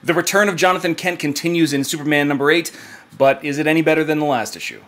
The return of Jonathan Kent continues in Superman number 8, but is it any better than the last issue?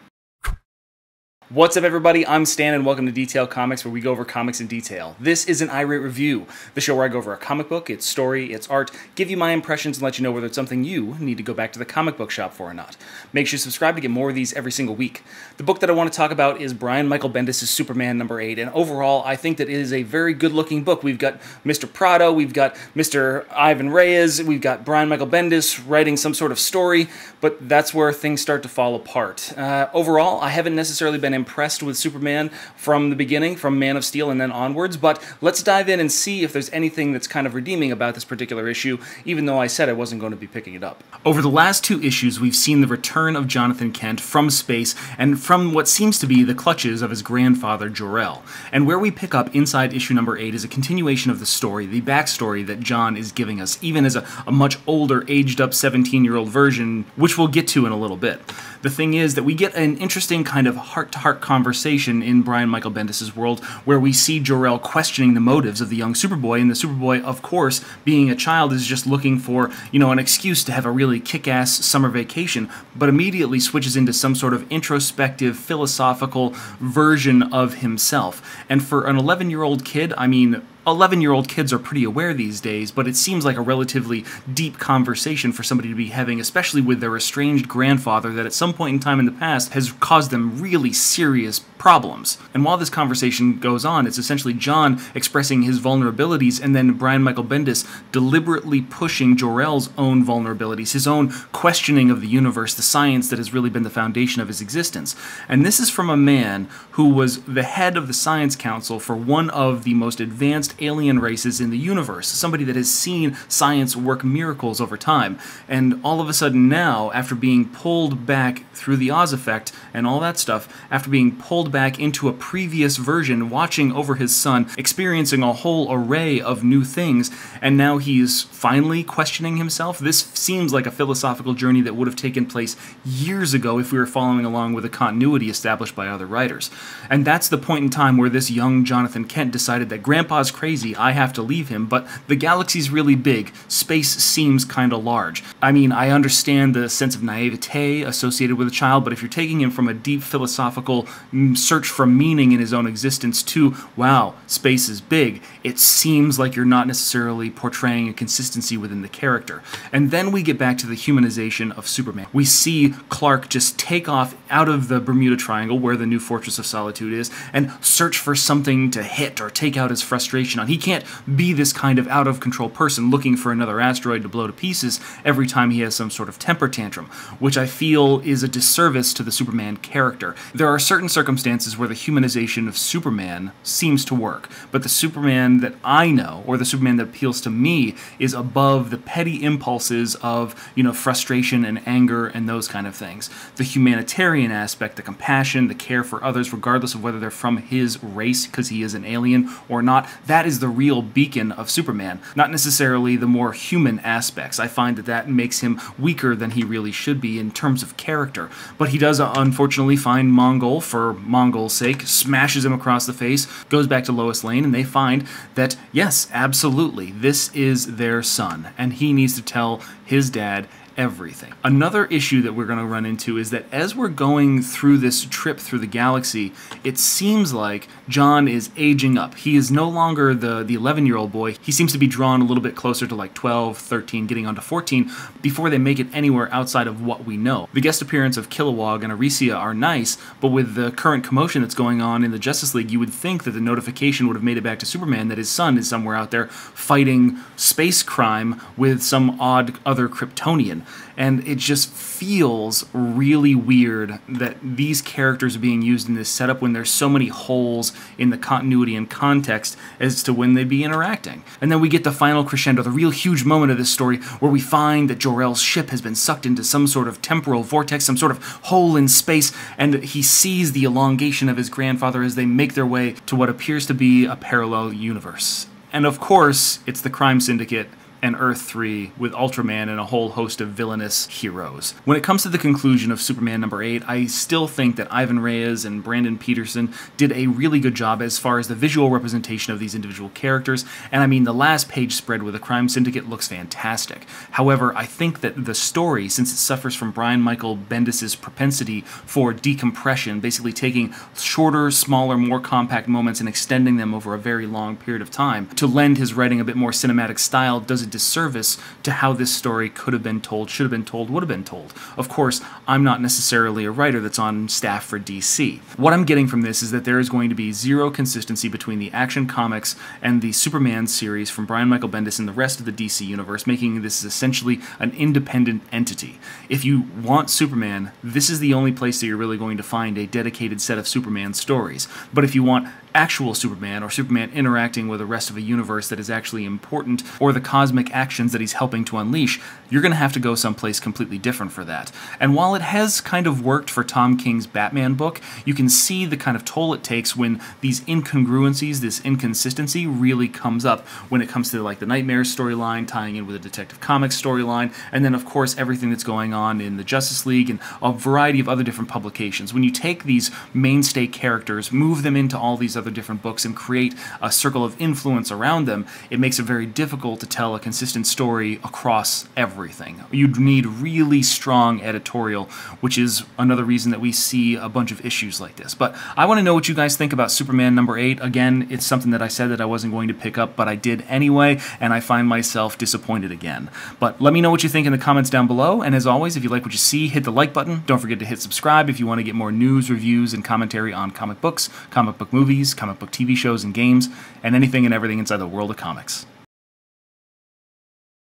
What's up, everybody? I'm Stan, and welcome to Detail Comics, where we go over comics in detail. This is an irate review, the show where I go over a comic book, its story, its art, give you my impressions, and let you know whether it's something you need to go back to the comic book shop for or not. Make sure you subscribe to get more of these every single week. The book that I want to talk about is Michael Bendis' Superman number 8, and overall, I think that it is a very good-looking book. We've got Mr. Prado, we've got Mr. Ivan Reyes, we've got Michael Bendis writing some sort of story, but that's where things start to fall apart. Overall, I haven't necessarily been impressed with Superman from the beginning, from Man of Steel and then onwards, but let's dive in and see if there's anything that's kind of redeeming about this particular issue, even though I said I wasn't going to be picking it up. Over the last 2 issues, we've seen the return of Jonathan Kent from space and from what seems to be the clutches of his grandfather, Jor-El. And where we pick up inside issue number 8 is a continuation of the story, the backstory that John is giving us, even as a much older, aged-up 17-year-old version, which we'll get to in a little bit. The thing is that we get an interesting kind of heart-to-heart conversation in Michael Bendis' world, where we see Jor-El questioning the motives of the young Superboy, and the Superboy, of course, being a child, is just looking for, an excuse to have a really kick-ass summer vacation, but immediately switches into some sort of introspective, philosophical version of himself. And for an 11-year-old kid, 11-year-old kids are pretty aware these days, but it seems like a relatively deep conversation for somebody to be having, especially with their estranged grandfather that at some point in time in the past has caused them really serious problems. And while this conversation goes on, it's essentially John expressing his vulnerabilities and then Michael Bendis deliberately pushing Jor-El's own vulnerabilities, his own questioning of the universe, the science that has really been the foundation of his existence. And this is from a man who was the head of the Science Council for one of the most advanced alien races in the universe, somebody that has seen science work miracles over time. And all of a sudden now, after being pulled back through the Oz effect and all that stuff, after being pulled back into a previous version, watching over his son, experiencing a whole array of new things, and now he's finally questioning himself. This seems like a philosophical journey that would have taken place years ago if we were following along with a continuity established by other writers. And that's the point in time where this young Jonathan Kent decided that Grandpa's crazy, I have to leave him, but the galaxy's really big, space seems kinda large. I understand the sense of naivete associated with a child, but if you're taking him from a deep philosophical search for meaning in his own existence to, wow, space is big, it seems like you're not necessarily portraying a consistency within the character. And then we get back to the humanization of Superman. We see Clark just take off out of the Bermuda Triangle, where the new Fortress of Solitude is, and search for something to hit or take out his frustration on. He can't be this kind of out-of-control person looking for another asteroid to blow to pieces every time he has some sort of temper tantrum, which I feel is a disservice to the Superman character. There are certain circumstances where the humanization of Superman seems to work, but the Superman that I know, or the Superman that appeals to me, is above the petty impulses of, frustration and anger and those kind of things. The humanitarian aspect, the compassion, the care for others, regardless of whether they're from his race, because he is an alien or not, that is the real beacon of Superman, not necessarily the more human aspects. I find that makes him weaker than he really should be in terms of character. But he does unfortunately find Mongol for Mongol's sake, smashes him across the face, goes back to Lois Lane, and they find that, yes, absolutely, this is their son, and he needs to tell his dad everything. Another issue that we're going to run into is that as we're going through this trip through the galaxy, it seems like John is aging up. He is no longer the 11-year-old boy. He seems to be drawn a little bit closer to like 12, 13, getting on to 14 before they make it anywhere outside of what we know. The guest appearance of Kilowog and Arisia are nice, but with the current commotion that's going on in the Justice League, you would think that the notification would have made it back to Superman that his son is somewhere out there fighting space crime with some odd other Kryptonian. And it just feels really weird that these characters are being used in this setup when there's so many holes in the continuity and context as to when they'd be interacting. And then we get the final crescendo, the real huge moment of this story, where we find that Jor-El's ship has been sucked into some sort of temporal vortex, some sort of hole in space, and he sees the elongation of his grandfather as they make their way to what appears to be a parallel universe. And of course, it's the crime syndicate and Earth 3 with Ultraman and a whole host of villainous heroes. When it comes to the conclusion of Superman number 8, I still think that Ivan Reyes and Brandon Peterson did a really good job as far as the visual representation of these individual characters, and I mean, the last page spread with the Crime Syndicate looks fantastic. However, I think that the story, since it suffers from Brian Michael Bendis' propensity for decompression, basically taking shorter, smaller, more compact moments and extending them over a very long period of time, to lend his writing a bit more cinematic style, does a disservice to how this story could have been told, should have been told, would have been told. Of course, I'm not necessarily a writer that's on staff for DC. What I'm getting from this is that there is going to be zero consistency between the Action Comics and the Superman series from Brian Michael Bendis and the rest of the DC universe, making this essentially an independent entity. If you want Superman, this is the only place that you're really going to find a dedicated set of Superman stories. But if you want actual Superman, or Superman interacting with the rest of a universe that is actually important, or the cosmic actions that he's helping to unleash, you're going to have to go someplace completely different for that. And while it has kind of worked for Tom King's Batman book, you can see the kind of toll it takes when these incongruencies, this inconsistency, really comes up when it comes to like the Nightmare storyline tying in with the Detective Comics storyline, and then of course everything that's going on in the Justice League and a variety of other different publications. When you take these mainstay characters, move them into all these other different books and create a circle of influence around them, it makes it very difficult to tell a consistent story across everything. You'd need really strong editorial, which is another reason that we see a bunch of issues like this. But I want to know what you guys think about Superman number 8. Again, it's something that I said that I wasn't going to pick up, but I did anyway, and I find myself disappointed again. But let me know what you think in the comments down below, and as always, if you like what you see, hit the like button. Don't forget to hit subscribe if you want to get more news, reviews, and commentary on comic books, comic book movies, comic book TV shows and games, and anything and everything inside the world of comics.